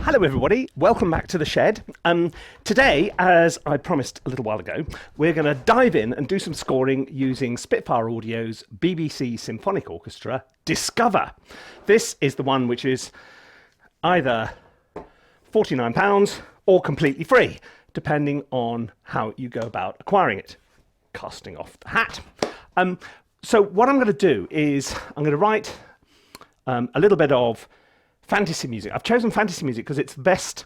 Hello everybody, welcome back to the shed. Today, as I promised a little while ago, we're going to dive in and do some scoring using Spitfire Audio's BBC Symphonic Orchestra Discover. This is the one which is either £49 or completely free, depending on how you go about acquiring it. Casting off the hat. So what I'm going to do is I'm going to write a little bit of fantasy music. I've chosen fantasy music because it's the best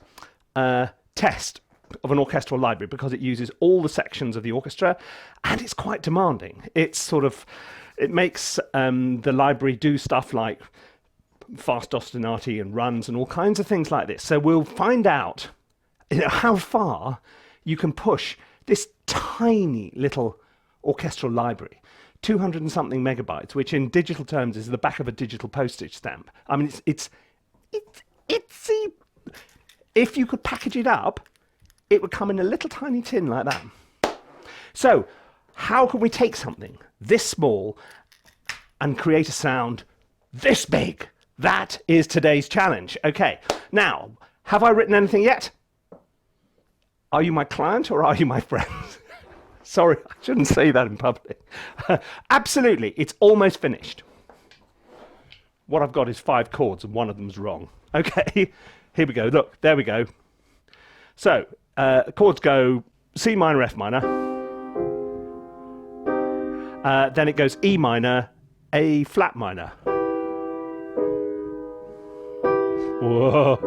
test of an orchestral library because it uses all the sections of the orchestra and it's quite demanding. It makes the library do stuff like fast ostinati and runs and all kinds of things like this. So we'll find out how far you can push this tiny little orchestral library. 200 and something megabytes, which in digital terms is the back of a digital postage stamp. I mean, it's if you could package it up, it would come in a little tiny tin like that. So how can we take something this small and create a sound this big? That is today's challenge. Okay, now, have I written anything yet? Are you my client or are you my friend? Sorry, I shouldn't say that in public. Absolutely, it's almost finished. What I've got is 5 chords and one of them's wrong. Okay, here we go. Look, there we go. So, chords go C minor, F minor. Then it goes E minor, A flat minor. Whoa.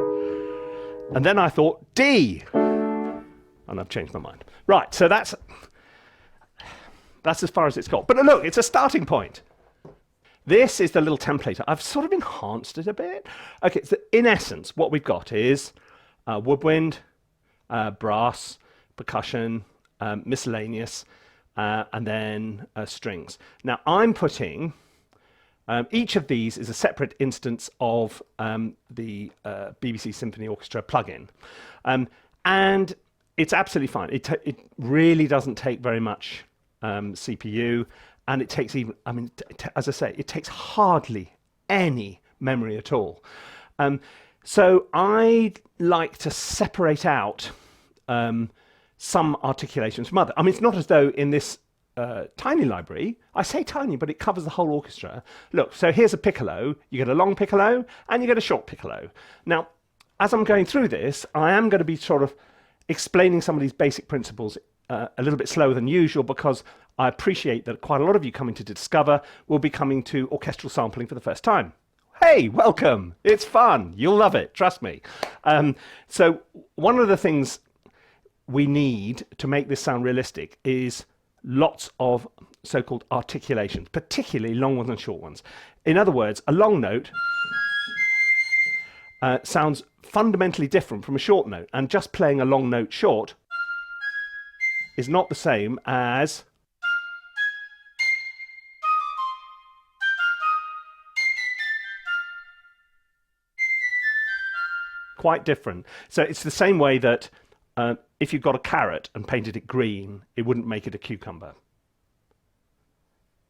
And then I thought D. And I've changed my mind. Right, so that's as far as it's got. But look, it's a starting point. This is the little template. I've sort of enhanced it a bit. Okay, so in essence, what we've got is woodwind, brass, percussion, miscellaneous, and then strings. Now, I'm putting, each of these is a separate instance of the BBC Symphony Orchestra plugin. And it's absolutely fine. It really doesn't take very much CPU. And it takes even, I mean, as I say, it takes hardly any memory at all. So I like to separate out some articulations from other. I mean, it's not as though in this tiny library, I say tiny, but it covers the whole orchestra. Look, so here's a piccolo. You get a long piccolo and you get a short piccolo. Now, as I'm going through this, I am going to be sort of explaining some of these basic principles a little bit slower than usual because I appreciate that quite a lot of you coming to Discover will be coming to orchestral sampling for the first time. Hey, welcome. It's fun. You'll love it. Trust me. So one of the things we need to make this sound realistic is lots of so-called articulations, particularly long ones and short ones. In other words, a long note sounds fundamentally different from a short note, and just playing a long note short is not the same as quite different. So it's the same way that if you've got a carrot and painted it green, it wouldn't make it a cucumber.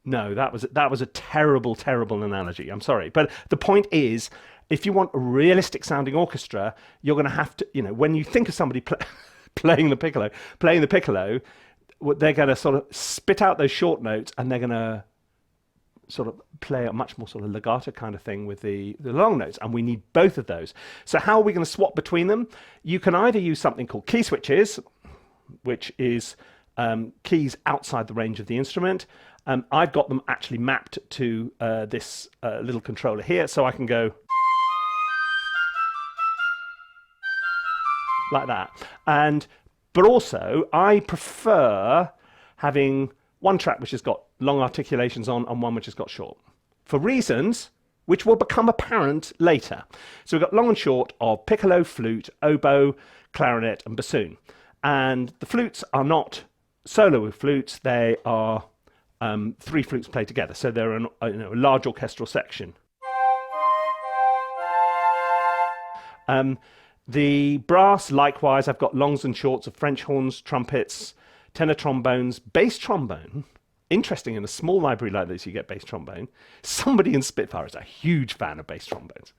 No, that was a terrible, terrible analogy. I'm sorry. But the point is, if you want a realistic sounding orchestra, you're going to have to, when you think of somebody playing the piccolo, they're going to sort of spit out those short notes and they're going to sort of play a much more sort of legato kind of thing with the long notes, and we need both of those. So how are we going to swap between them? You can either use something called keyswitches, which is keys outside the range of the instrument. I've got them actually mapped to this little controller here, so I can go like that. But also, I prefer having one track which has got long articulations on and one which has got short, for reasons which will become apparent later. So we've got long and short of piccolo, flute, oboe, clarinet and bassoon. And the flutes are not solo flutes, they are 3 flutes played together. So they're a large orchestral section. The brass, likewise, I've got longs and shorts of French horns, trumpets, tenor trombones. Bass trombone interesting, in a small library like this, you get bass trombone. Somebody in Spitfire is a huge fan of bass trombones.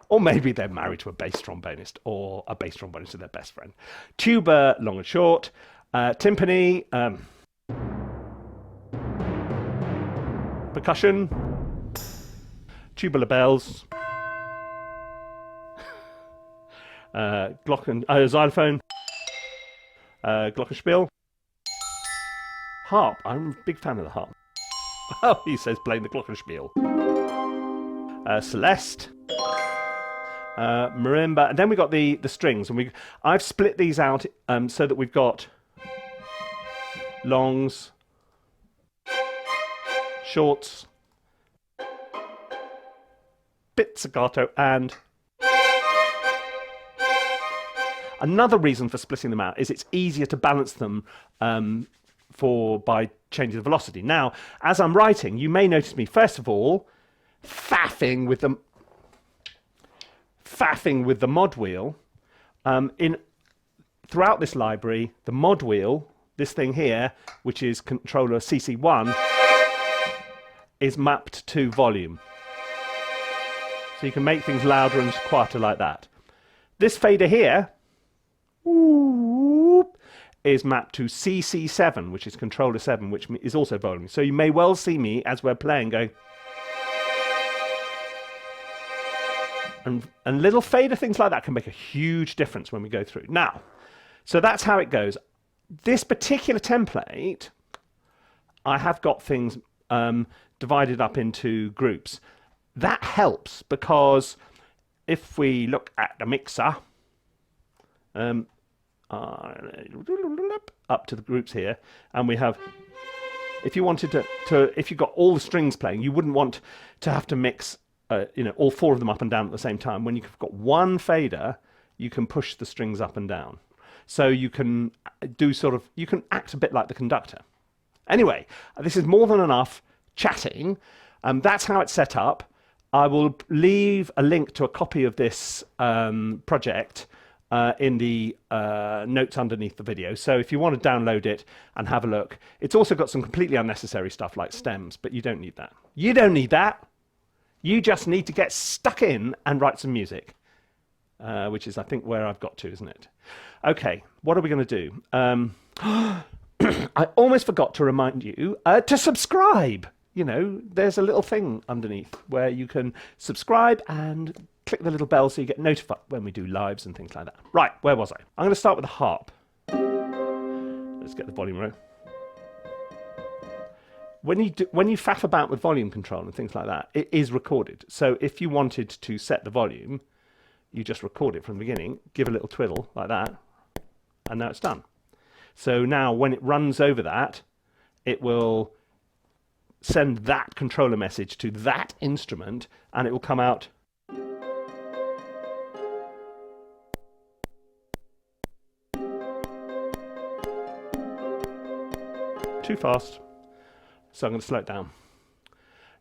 Or maybe they're married to a bass trombonist, or a bass trombonist is their best friend. Tuba, long and short. Timpani. Percussion. Tubular bells. Xylophone. Glockenspiel. Harp. I'm a big fan of the harp. Oh, he says playing the glockenspiel. Celeste. Marimba. And then we got the strings. And I've split these out so that we've got longs, shorts, pizzicato, and another reason for splitting them out is it's easier to balance them by changing the velocity. Now, as I'm writing, you may notice me, first of all, faffing with the mod wheel. Throughout this library, the mod wheel, this thing here, which is controller CC1, is mapped to volume. So you can make things louder and quieter like that. This fader here is mapped to CC7, which is controller 7, which is also volume. So you may well see me, as we're playing, going... And little fader things like that can make a huge difference when we go through. Now, so that's how it goes. This particular template, I have got things divided up into groups. That helps because if we look at the mixer, up to the groups here, and we have, if you wanted if you got all the strings playing, you wouldn't want to have to mix all 4 of them up and down at the same time. When you've got one fader, you can push the strings up and down. So you can you can act a bit like the conductor. Anyway, this is more than enough chatting. That's how it's set up. I will leave a link to a copy of this project in the notes underneath the video. So if you want to download it and have a look, it's also got some completely unnecessary stuff like stems, but you don't need that. You don't need that. You just need to get stuck in and write some music, which is, I think, where I've got to, isn't it? Okay, what are we going to do? I almost forgot to remind you to subscribe. You know, there's a little thing underneath where you can subscribe and click the little bell so you get notified when we do lives and things like that. Right, where was I? I'm going to start with the harp. Let's get the volume right. When you faff about with volume control and things like that, it is recorded. So if you wanted to set the volume, you just record it from the beginning, give a little twiddle like that, and now it's done. So now when it runs over that, it will send that controller message to that instrument, and it will come out too fast. So I'm going to slow it down.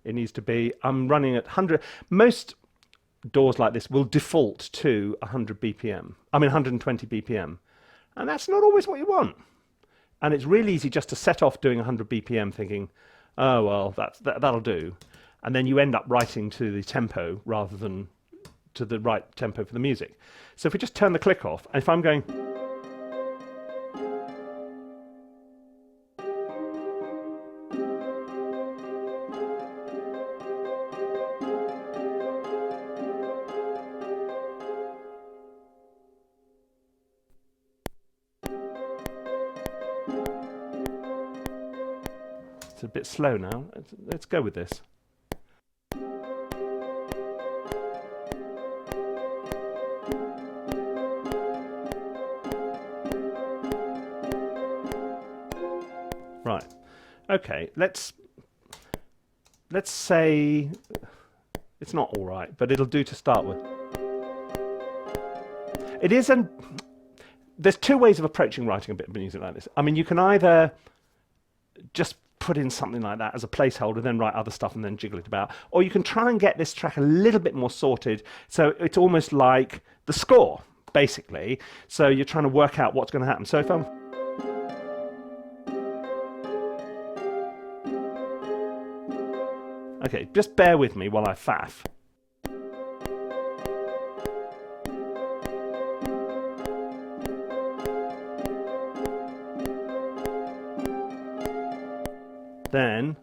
It needs to be, I'm running at 100. Most doors like this will default to 100 BPM. I mean 120 BPM. And that's not always what you want. And it's really easy just to set off doing 100 BPM thinking, oh, well, that'll do. And then you end up writing to the tempo rather than to the right tempo for the music. So if we just turn the click off, and if I'm going... It's a bit slow now. Let's go with this. Right. Okay, let's say it's not all right, but it'll do to start with. It is there's 2 ways of approaching writing a bit of music like this. I mean, you can either just put in something like that as a placeholder, then write other stuff and then jiggle it about. Or you can try and get this track a little bit more sorted, so it's almost like the score, basically. So you're trying to work out what's going to happen. So if I'm... Okay, just bear with me while I faff. Then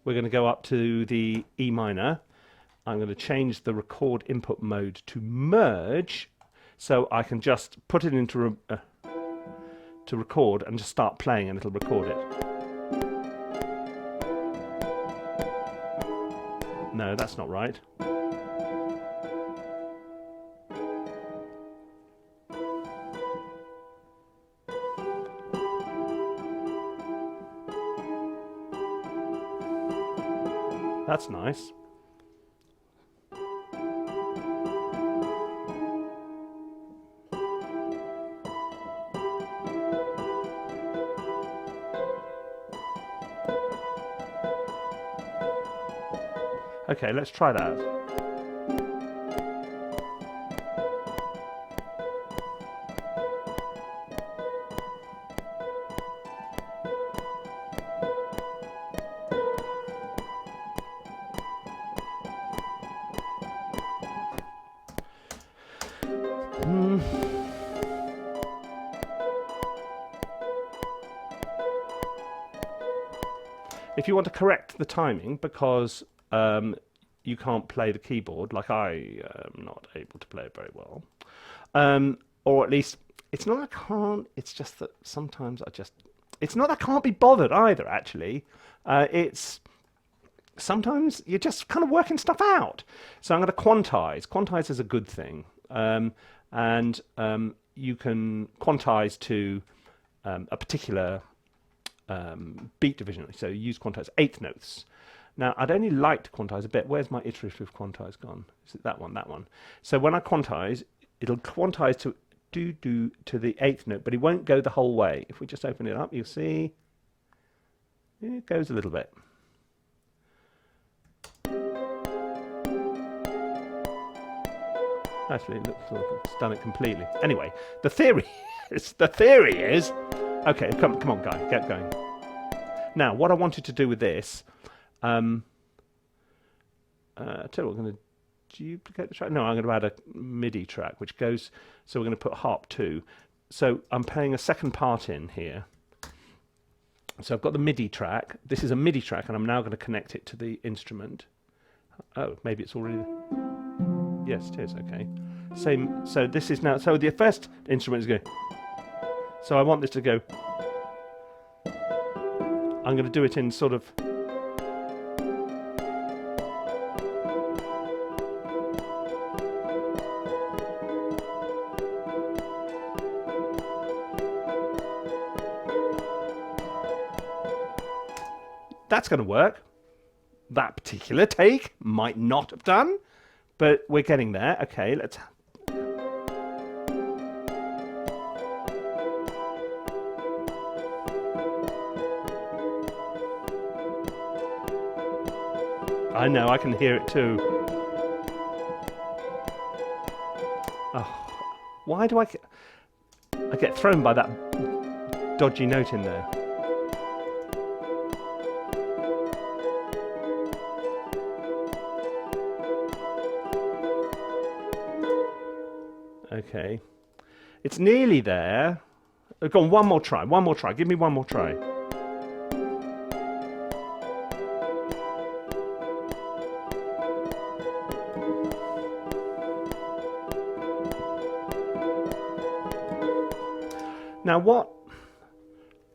we're going to go up to the E minor. I'm going to change the record input mode to merge, so I can just put it into to record and just start playing and it'll record it. No, that's not right. That's nice. Okay, let's try that. If you want to correct the timing, because you can't play the keyboard, like I am not able to play it very well, or at least, it's not that I can't, it's just that sometimes it's not that I can't be bothered either, actually. It's sometimes you're just kind of working stuff out. So I'm going to quantize. Quantize is a good thing. And you can quantize to a particular beat division. So you use quantize 8th notes. Now, I'd only like to quantize a bit. Where's my iterative quantize gone? Is it that one? That one. So when I quantize, it'll quantize to to the 8th note, but it won't go the whole way. If we just open it up, you'll see it goes a little bit. Actually, it looks like it's done it completely. Anyway, the theory is, okay, come on, Guy, get going. Now, what I wanted to do with this, tell you what, I'm going to duplicate the track. No, I'm going to add a MIDI track, which goes, so we're going to put harp 2. So I'm playing a second part in here. So I've got the MIDI track. This is a MIDI track, and I'm now going to connect it to the instrument. Oh, maybe it's already... Yes, it is, okay. Same, so this is now, so the first instrument is going, so I want this to go, I'm going to do it in sort of, that's going to work. That particular take might not have done, but we're getting there. Okay, let's... I know, I can hear it too. Oh, why do I get thrown by that dodgy note in there? Okay, it's nearly there. Go on, one more try, give me one more try. Now what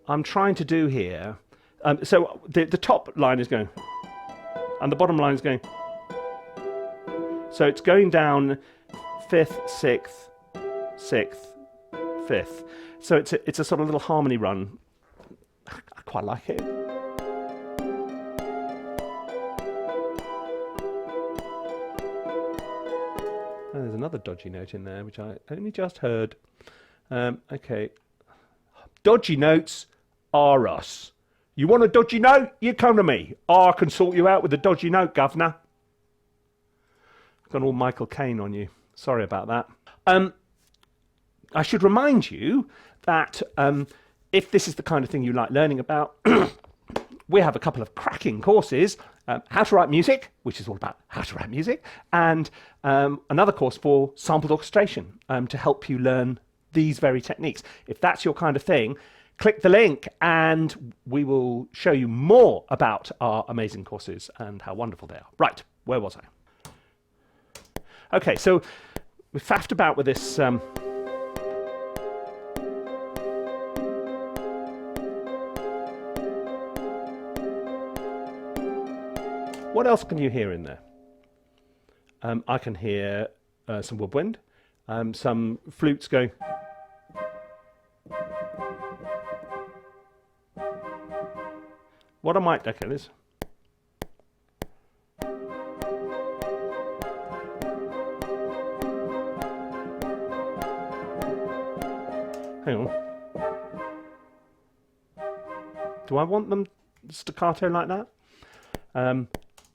I'm trying to do here, so the top line is going, and the bottom line is going, so it's going down 5th, 6th, 6th, 5th. So it's a sort of little harmony run. I quite like it. Oh, there's another dodgy note in there, which I only just heard. Okay. Dodgy notes are us. You want a dodgy note? You come to me. I can sort you out with a dodgy note, governor. I've gone all Michael Caine on you. Sorry about that. I should remind you that if this is the kind of thing you like learning about, we have a couple of cracking courses how to write music, which is all about how to write music, and another course for sampled orchestration to help you learn these very techniques. If that's your kind of thing, click the link and we will show you more about our amazing courses and how wonderful they are. Right, where was I? Okay, so we faffed about with this. What else can you hear in there? I can hear some woodwind, some flutes going. What I might, okay, this. Hang on. Do I want them staccato like that?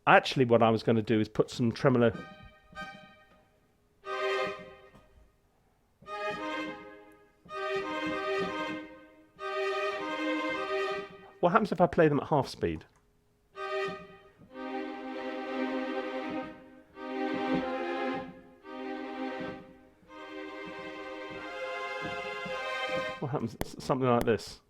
Actually, what I was going to do is put some tremolo. What happens if I play them at half speed? What happens? Something like this.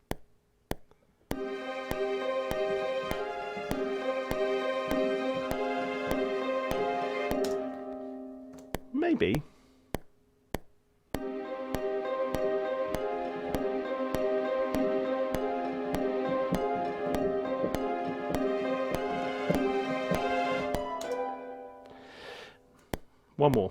Maybe. One more.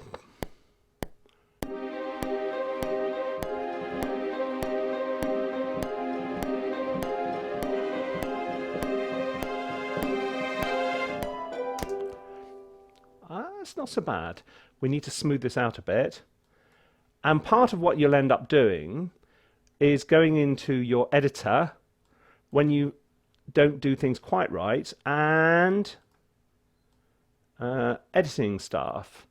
It's not so bad. We need to smooth this out a bit. And part of what you'll end up doing is going into your editor when you don't do things quite right and editing stuff.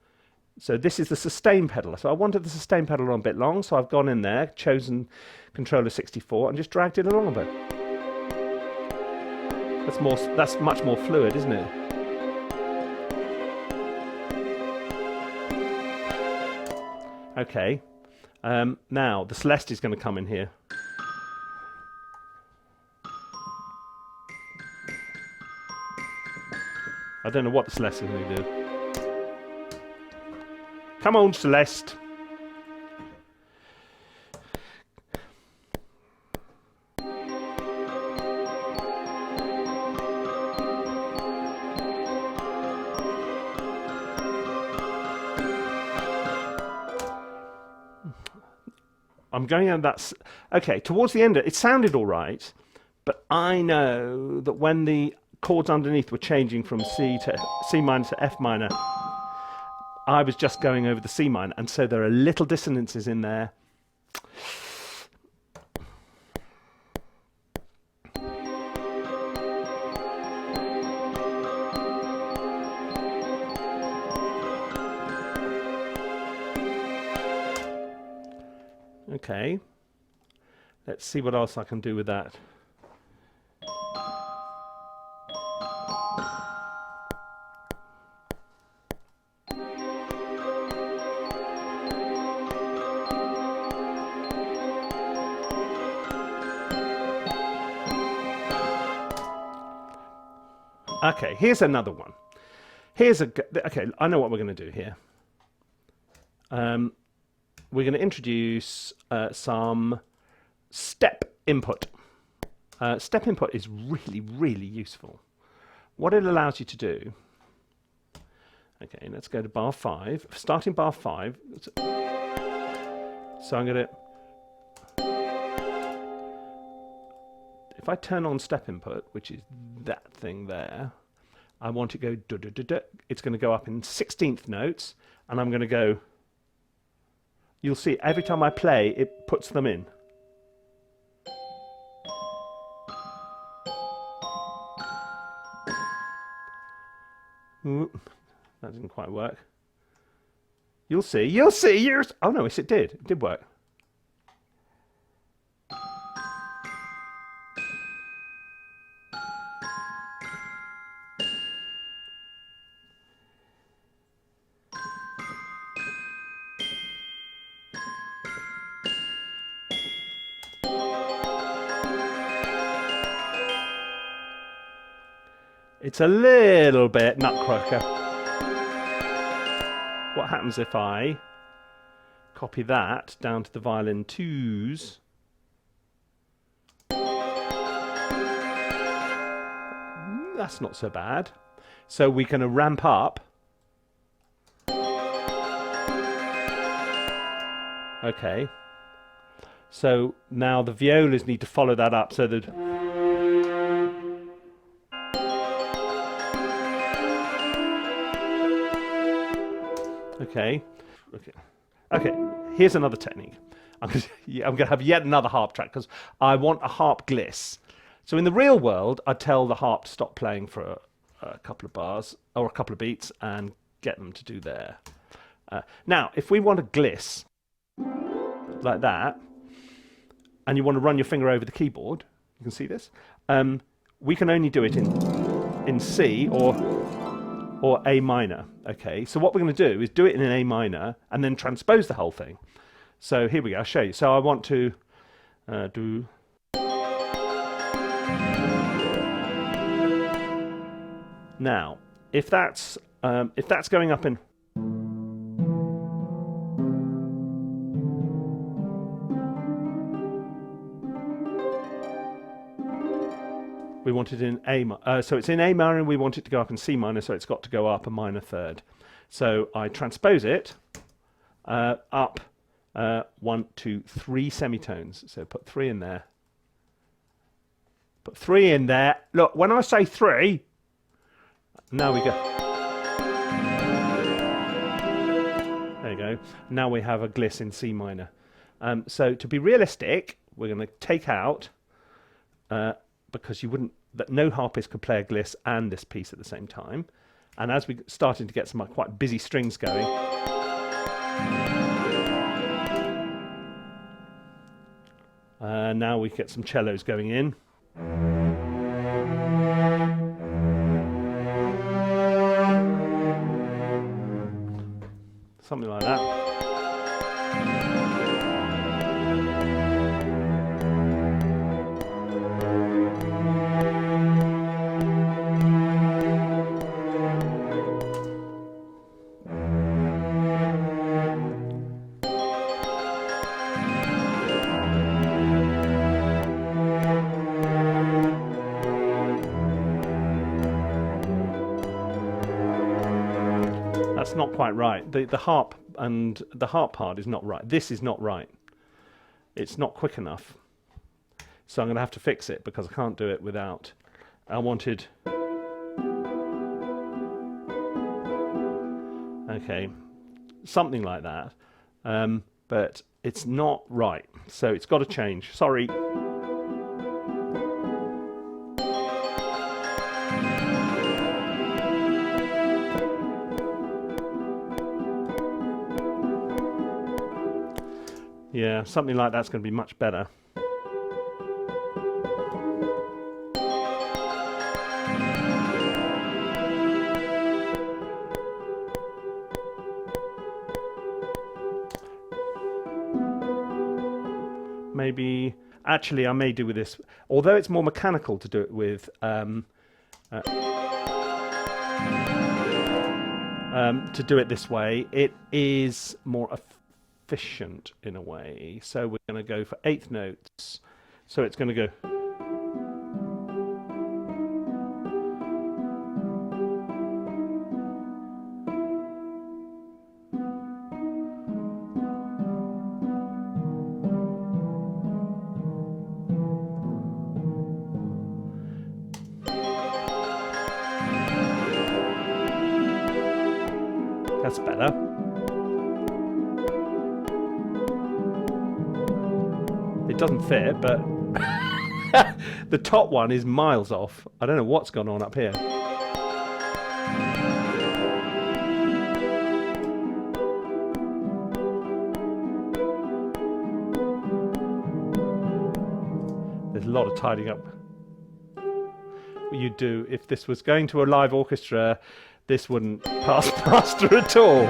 So this is the sustain pedal. So I wanted the sustain pedal on a bit long, so I've gone in there, chosen controller 64 and just dragged it along a bit. That's much more fluid, isn't it? Okay, now the celesta is going to come in here. I don't know what the celesta is going to do. Come on, Celeste. I'm going on that. Okay, towards the end, it sounded all right, but I know that when the chords underneath were changing from C minor to F minor, I was just going over the C minor, and so there are little dissonances in there. Okay, let's see what else I can do with that. Okay, here's another one. Okay, I know what we're going to do here. We're going to introduce some step input. Step input is really, really useful. What it allows you to do, okay, let's go to bar 5, starting bar 5. So I'm going to, if I turn on step input, which is that thing there, I want to go da-da-da-da. It's going to go up in 16th notes, and I'm going to go. You'll see every time I play, it puts them in. Ooh, that didn't quite work. You'll see. Oh no, yes, it did. It did work. It's a little bit nutcracker. What happens if I copy that down to the violin 2s? That's not so bad. So we're going to ramp up. Okay. So now the violas need to follow that up so that... Okay. Okay. Here's another technique. I'm going to have yet another harp track because I want a harp gliss. So in the real world, I tell the harp to stop playing for a couple of bars or a couple of beats and get them to do their... now, if we want a gliss like that, and you want to run your finger over the keyboard, you can see this, we can only do it in C or A minor. Okay, so what we're going to do is do it in an A minor and then transpose the whole thing. So here we go, I'll show you. So I want to do... Now, if that's going up in... We want it in A, so it's in A minor and we want it to go up in C minor, so it's got to go up a minor third. So I transpose it up 1, 2, 3 semitones. So put 3 in there. Put 3 in there. Look, when I say 3, now we go. There you go. Now we have a gliss in C minor. So to be realistic, we're going to take out, because you wouldn't, that no harpist could play a gliss and this piece at the same time. And as we started to get some quite busy strings going, now we get some cellos going in. Something like that. That's not quite right. The harp and the harp part is not right. This is not right. It's not quick enough. So I'm going to have to fix it because I can't do it without... I wanted... Okay, something like that. But it's not right. So it's got to change. Sorry. Yeah, something like that's going to be much better. Maybe, actually I may do with this, although it's more mechanical to do it with, to do it this way, it is more efficient in a way. So we're going to go for eighth notes. So it's going to go. That's better. It doesn't fit, but the top one is miles off. I don't know what's gone on up here. There's a lot of tidying up. What you'd do if this was going to a live orchestra, this wouldn't pass muster at all.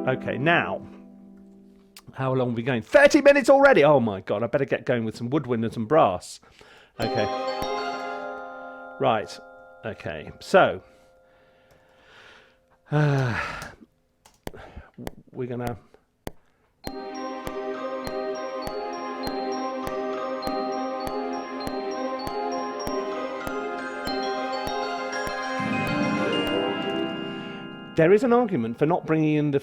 Okay, now How long are we going? 30 minutes already! Oh my god, I better get going with some woodwind and some brass. Okay. Right. Okay. So, we're gonna... There is an argument for not bringing in the...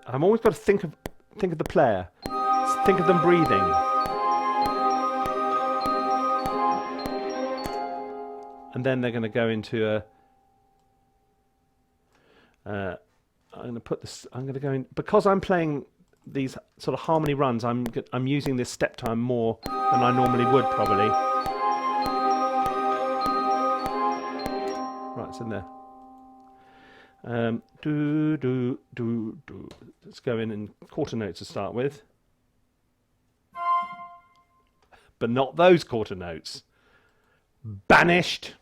I'm always got to think of the player. Think of them breathing. And then they're going to go into a... I'm going to put this... I'm going to go in... Because I'm playing these sort of harmony runs, I'm using this step time more than I normally would, probably. Right, it's in there. Let's go in quarter notes to start with. But not those quarter notes. Banished.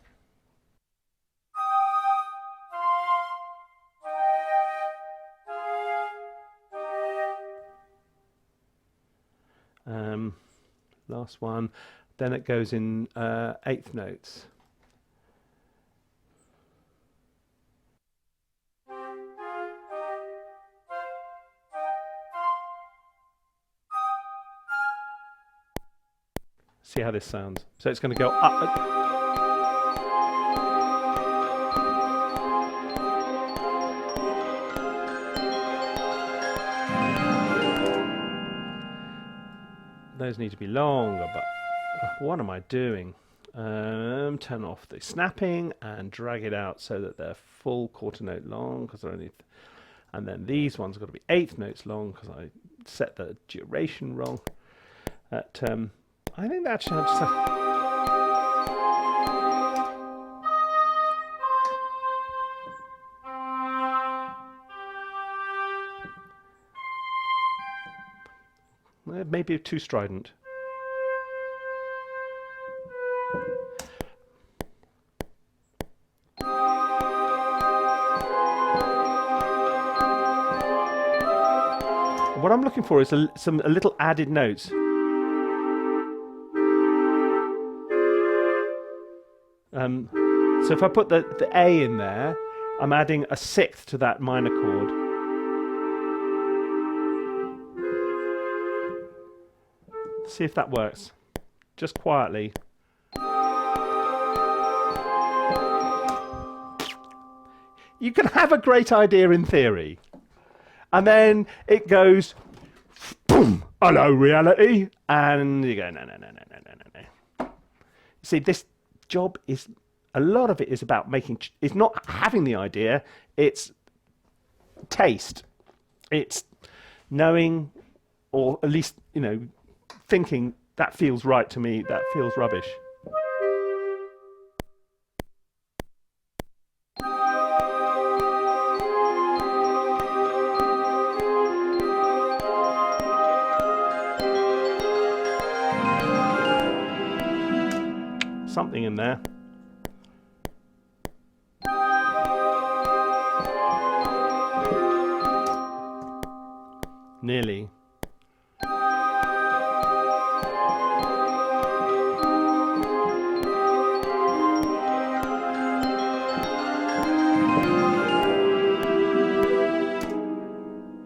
Last one. Then it goes in eighth notes. See how this sounds. So it's going to go up. Those need to be longer, but what am I doing? Turn off the snapping and drag it out so that they're full quarter note long, because they're only... And then these ones have got to be eighth notes long because I set the duration wrong. I think that should have... Maybe too strident. What I'm looking for is a little added notes. So if I put the A in there, I'm adding a sixth to that minor chord. See if that works. Just quietly. You can have a great idea in theory. And then it goes, boom, hello reality. And you go, no. See, this job is, a lot of it is about it's not having the idea, it's taste. It's knowing, or at least, thinking that feels right to me, that feels rubbish. Something in there. Nearly.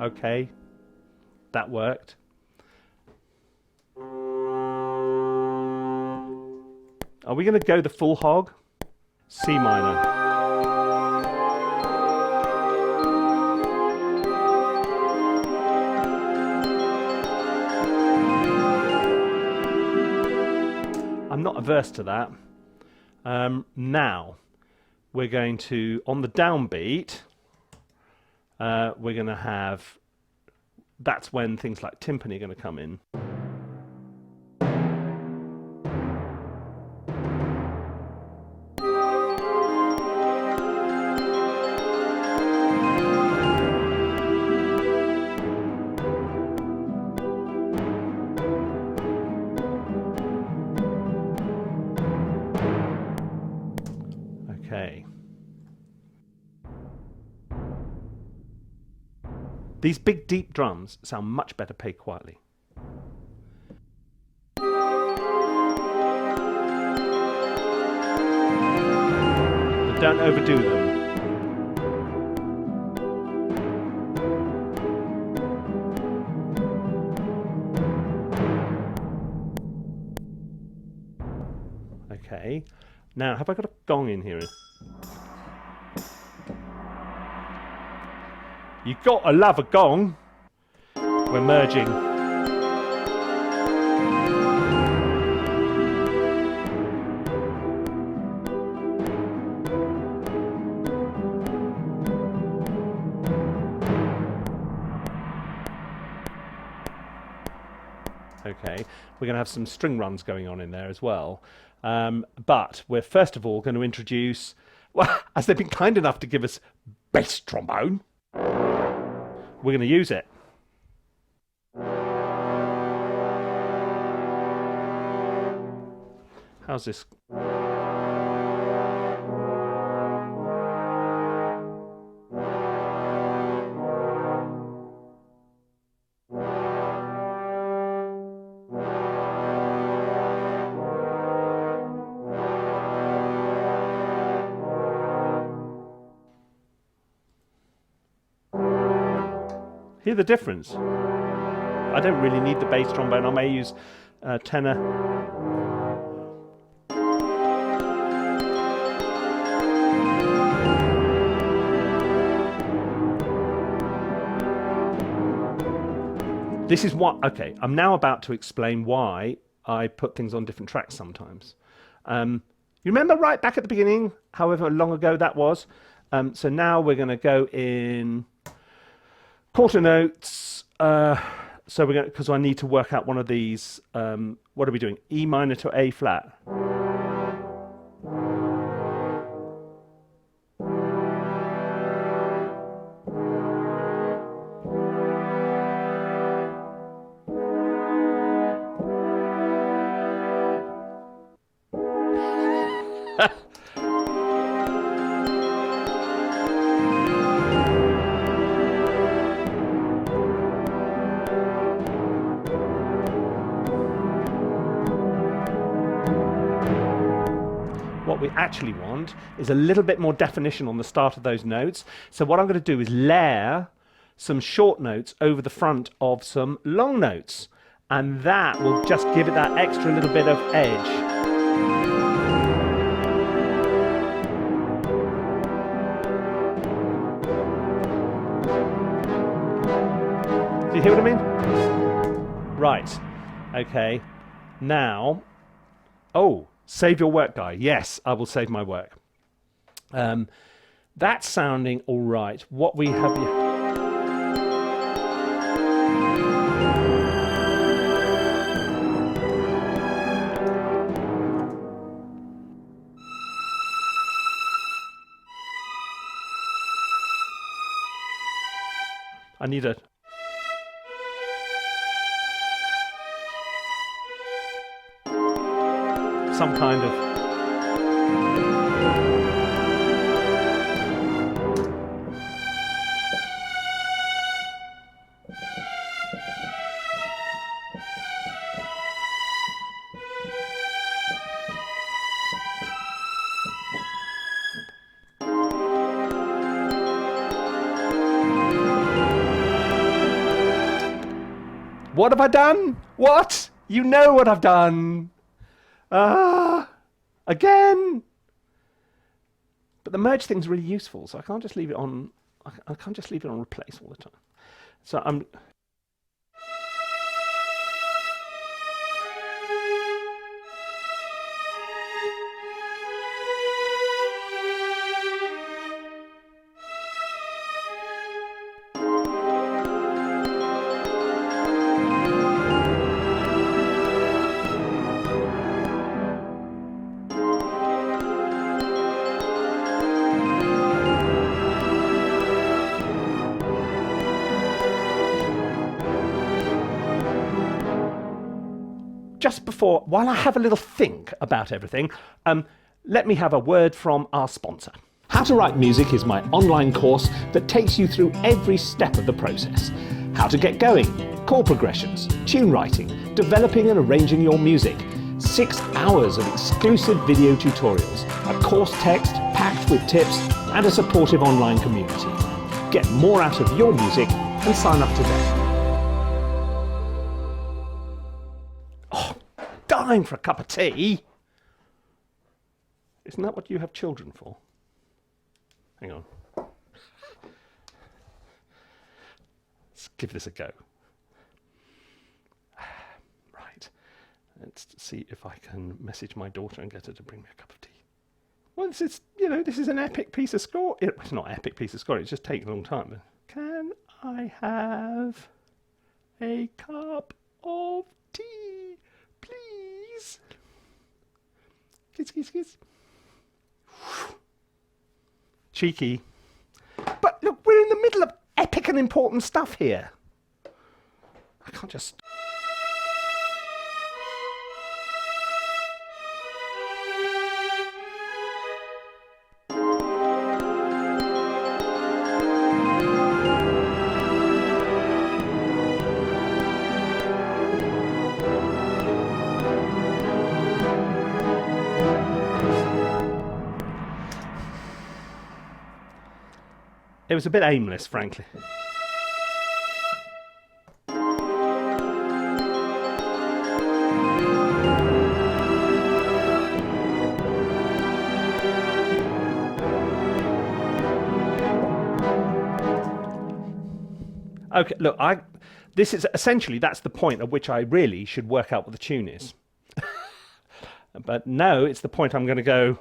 Okay, that worked. Are we going to go the full hog? C minor. I'm not averse to that. Now, we're going to, on the downbeat, we're going to have, that's when things like timpani are going to come in. Okay. These big deep drums sound much better played quietly. But don't overdo them. Okay. Now, have I got a gong in here? You gotta love a gong. We're merging. Okay, we're going to have some string runs going on in there as well. But we're first of all going to introduce, well, as they've been kind enough to give us bass trombone, we're going to use it. How's this? Hear the difference? I don't really need the bass trombone. I may use tenor. This is what, okay, I'm now about to explain why I put things on different tracks sometimes. You remember right back at the beginning, however long ago that was? So now we're going to go in quarter notes. So we're going, because I need to work out one of these. What are we doing? E minor to A flat. What we actually want is a little bit more definition on the start of those notes. So what I'm going to do is layer some short notes over the front of some long notes, and that will just give it that extra little bit of edge. Do you hear what I mean? Right. Okay. Now, oh, save your work, Guy. Yes, I will save my work. That's sounding all right. What we have here. I need a... some kind of... What have I done? What? You know what I've done. Again. But the merge thing's really useful, so I can't just leave it on. I can't just leave it on replace all the time. So I'm. Just before, while I have a little think about everything, let me have a word from our sponsor. How to Write Music is my online course that takes you through every step of the process. How to get going, chord progressions, tune writing, developing and arranging your music. 6 hours of exclusive video tutorials, a course text packed with tips and a supportive online community. Get more out of your music and sign up today. Oh, dying for a cup of tea. Isn't that what you have children for? Hang on. Let's give this a go. Right. Let's see if I can message my daughter and get her to bring me a cup of tea. Well, this is, this is an epic piece of score. It's not an epic piece of score, it's just taken a long time. But can I have a cup of tea, please? Kiss, kiss, kiss. Cheeky. But look, we're in the middle of epic and important stuff here. I can't just... It was a bit aimless, frankly. Okay, look, this is essentially, that's the point at which I really should work out what the tune is. But no, it's the point I'm going to go...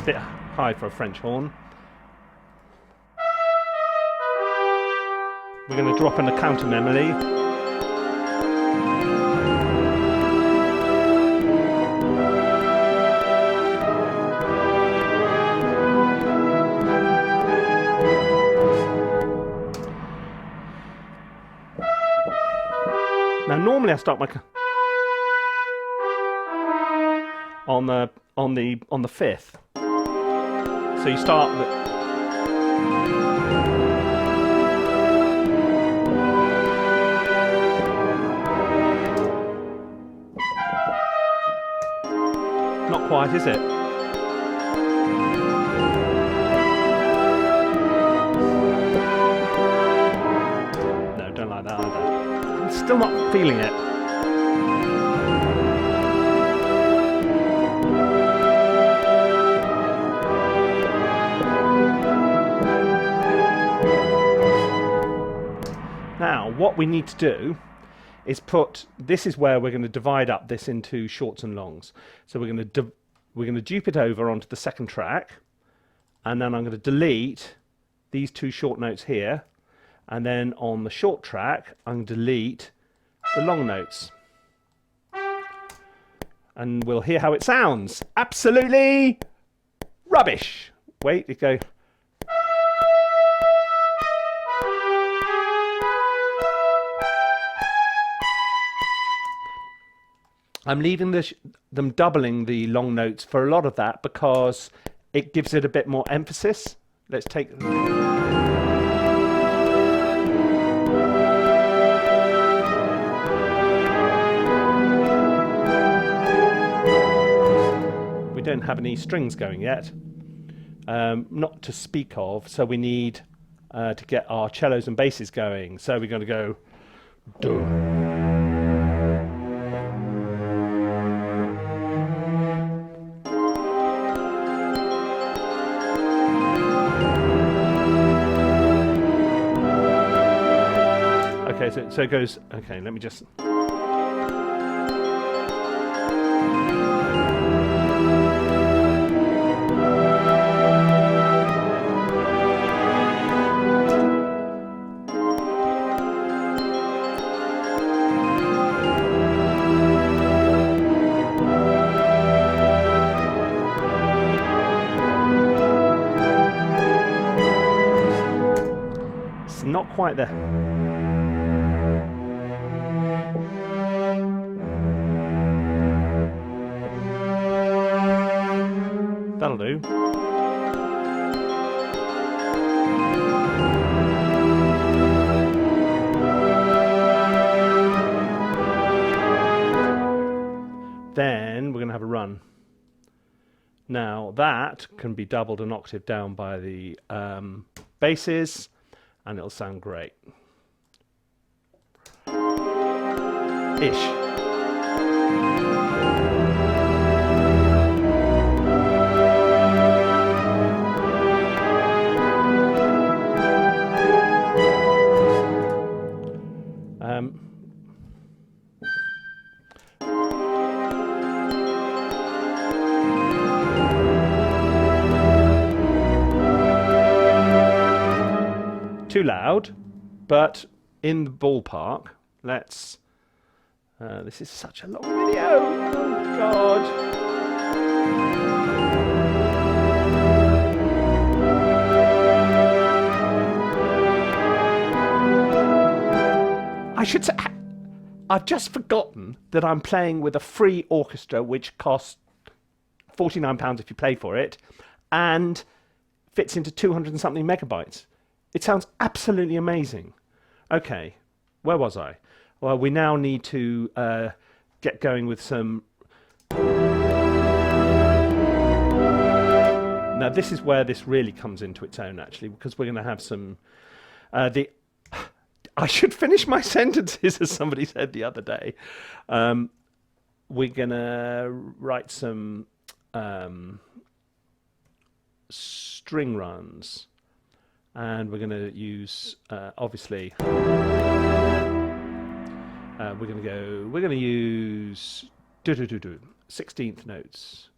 bit high for a French horn. We're going to drop in the counter melody. Now normally I start my on the fifth. So you start with... Not quite, is it? No, don't like that either. I'm still not feeling it. Now, what we need to do is this is where we're going to divide up this into shorts and longs. So we're going to dupe it over onto the second track, and then I'm going to delete these two short notes here, and then on the short track, I'm going to delete the long notes. And we'll hear how it sounds. Absolutely rubbish. Wait, it go... I'm leaving them doubling the long notes for a lot of that because it gives it a bit more emphasis. Let's take... We don't have any strings going yet, not to speak of, so we need to get our cellos and basses going. So we're going to go... Dum. So it goes. Okay, let me just. It's not quite there. That'll do. Then we're going to have a run. Now that can be doubled an octave down by the basses, and it'll sound great. Ish. Too loud, but in the ballpark. Let's. This is such a long video. Oh God. I should say, I've just forgotten that I'm playing with a free orchestra, which costs £49 if you pay for it, and fits into 200 and something megabytes. It sounds absolutely amazing. Okay, where was I? Well, we now need to get going with some... Now, this is where this really comes into its own, actually, because we're going to have some... I should finish my sentences, as somebody said the other day. We're going to write some string runs. And we're going to use, obviously, we're going to use 16th notes,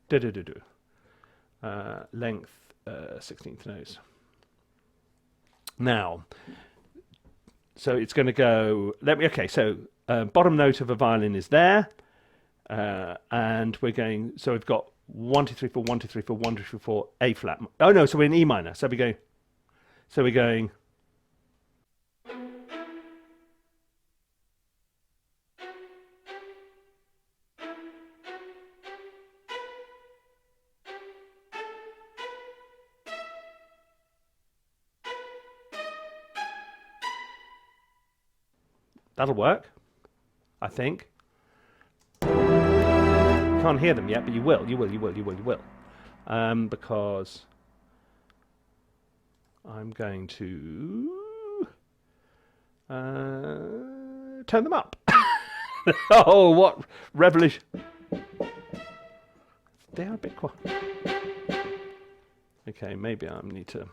length 16th notes. Now, so it's going to go, so bottom note of a violin is there, and we're going, so we've got 1, 2, 3, 4, 1, 2, 3, 4, 1, 2, 3, 4, A flat. Oh no, so we're in E minor, so we're going... So we're going. That'll work, I think. Can't hear them yet, but you will. Because I'm going to turn them up. Oh, what revolution! They're a bit quiet. Okay, maybe I need to.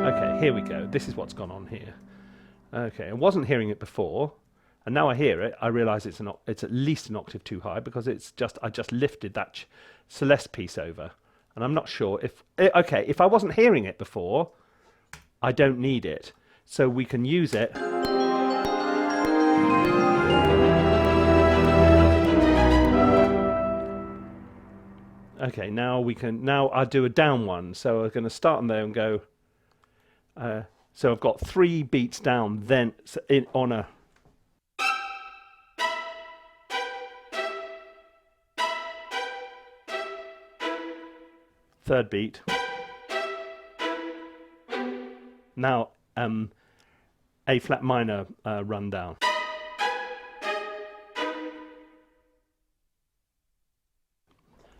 Okay, here we go. This is what's gone on here. Okay, I wasn't hearing it before. And now I hear it, I realise it's at least an octave too high because I just lifted that celeste piece over, and I'm not sure if if I wasn't hearing it before, I don't need it, so we can use it. Okay, now I'll do a down one, so I'm going to start on there and go. So I've got 3 beats down, then on a. Third beat. Now A flat minor run down.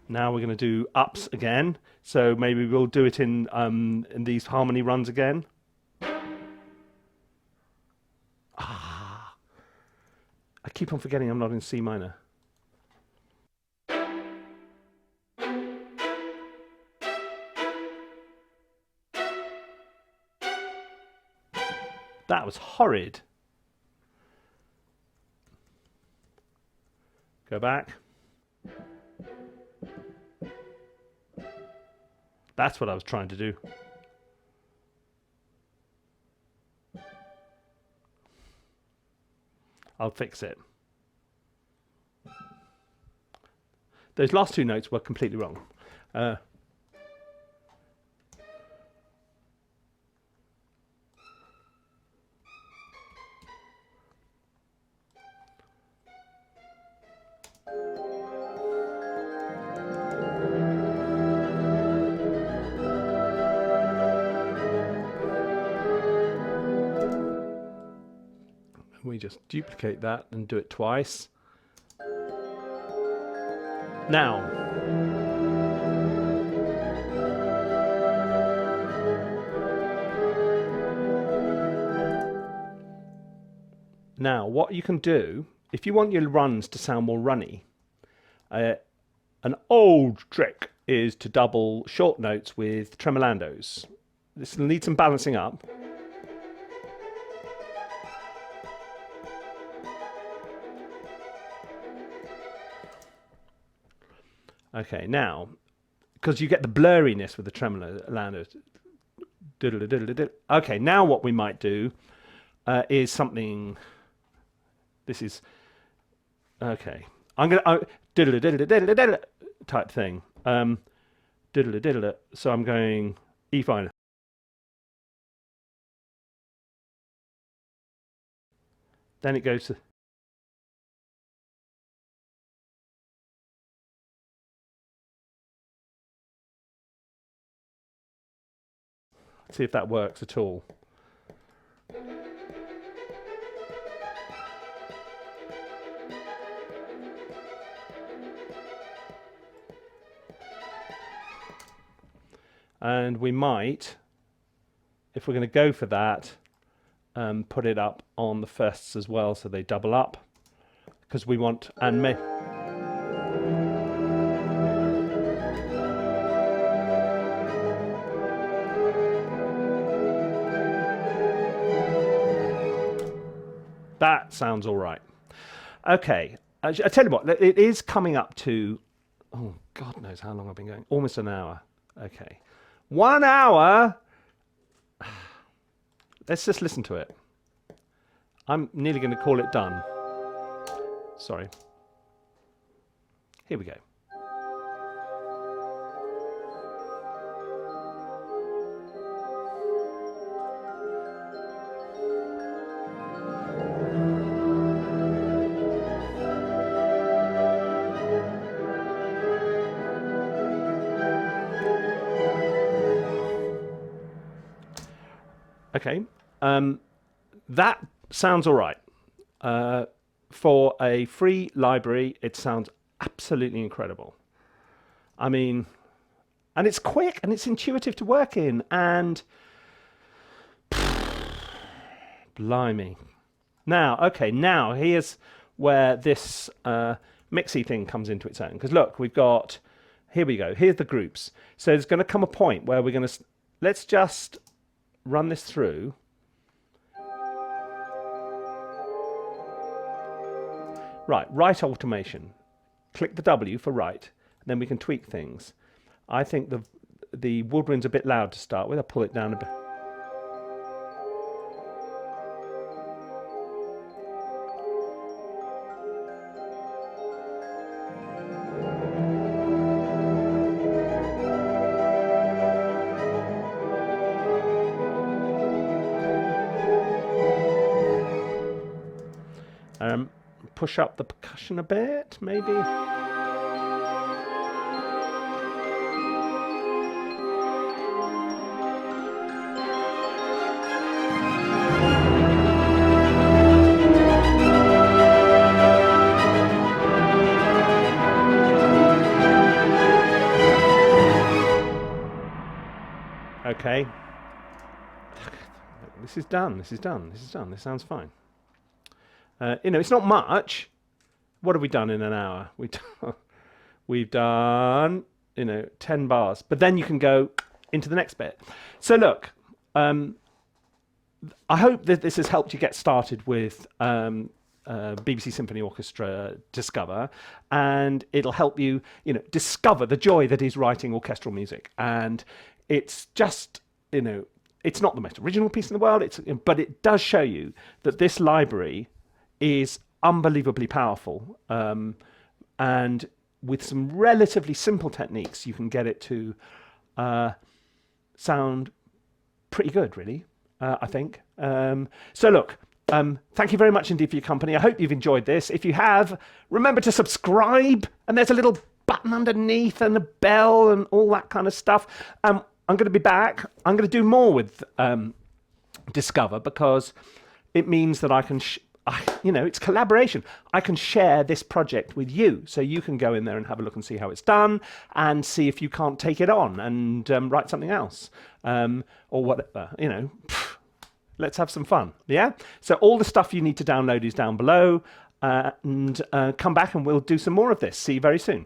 Now we're going to do ups again. So maybe we'll do it in these harmony runs again. I keep on forgetting I'm not in C minor. That was horrid. Go back. That's what I was trying to do. I'll fix it. Those last two notes were completely wrong. We just duplicate that and do it twice. Now, what you can do, if you want your runs to sound more runny, an old trick is to double short notes with tremolandos. This will need some balancing up. Okay, now, because you get the blurriness with the tremolandos. Okay, now what we might do is something. This is okay. I'm gonna type thing. So I'm going E fine. Then it goes to. See if that works at all. And we might, if we're going to go for that, put it up on the firsts as well, so they double up, because we want and may. That sounds all right. Okay, I tell you what, it is coming up to, oh, God knows how long I've been going, almost an hour. Okay, 1 hour. Let's just listen to it. I'm nearly going to call it done. Sorry. Here we go. Okay, that sounds all right. For a free library, it sounds absolutely incredible. I mean, and it's quick and it's intuitive to work in, and blimey. Now, okay, now here's where this mixy thing comes into its own. Because look, we've got, here we go, here's the groups. So there's going to come a point where we're going to, let's just run this through. Right automation. Click the W for right, and then we can tweak things. I think the woodwind's a bit loud to start with. I'll pull it down a bit. Push up the percussion a bit, maybe. Okay. This is done. This is done. This is done. This sounds fine. You know, it's not much. What have we done in an hour? We've done, you know, 10 bars. But then you can go into the next bit. So look, I hope that this has helped you get started with BBC Symphony Orchestra Discover, and it'll help you, discover the joy that is writing orchestral music. And it's just, it's not the most original piece in the world, but it does show you that this library is unbelievably powerful. And with some relatively simple techniques, you can get it to sound pretty good, really, I think. So look, thank you very much indeed for your company. I hope you've enjoyed this. If you have, remember to subscribe, and there's a little button underneath and a bell and all that kind of stuff. I'm going to be back. I'm going to do more with Discover, because it means that I can, it's collaboration. I can share this project with you, so you can go in there and have a look and see how it's done, and see if you can't take it on and write something else, or whatever, Let's have some fun, yeah? So all the stuff you need to download is down below, and come back and we'll do some more of this. See you very soon.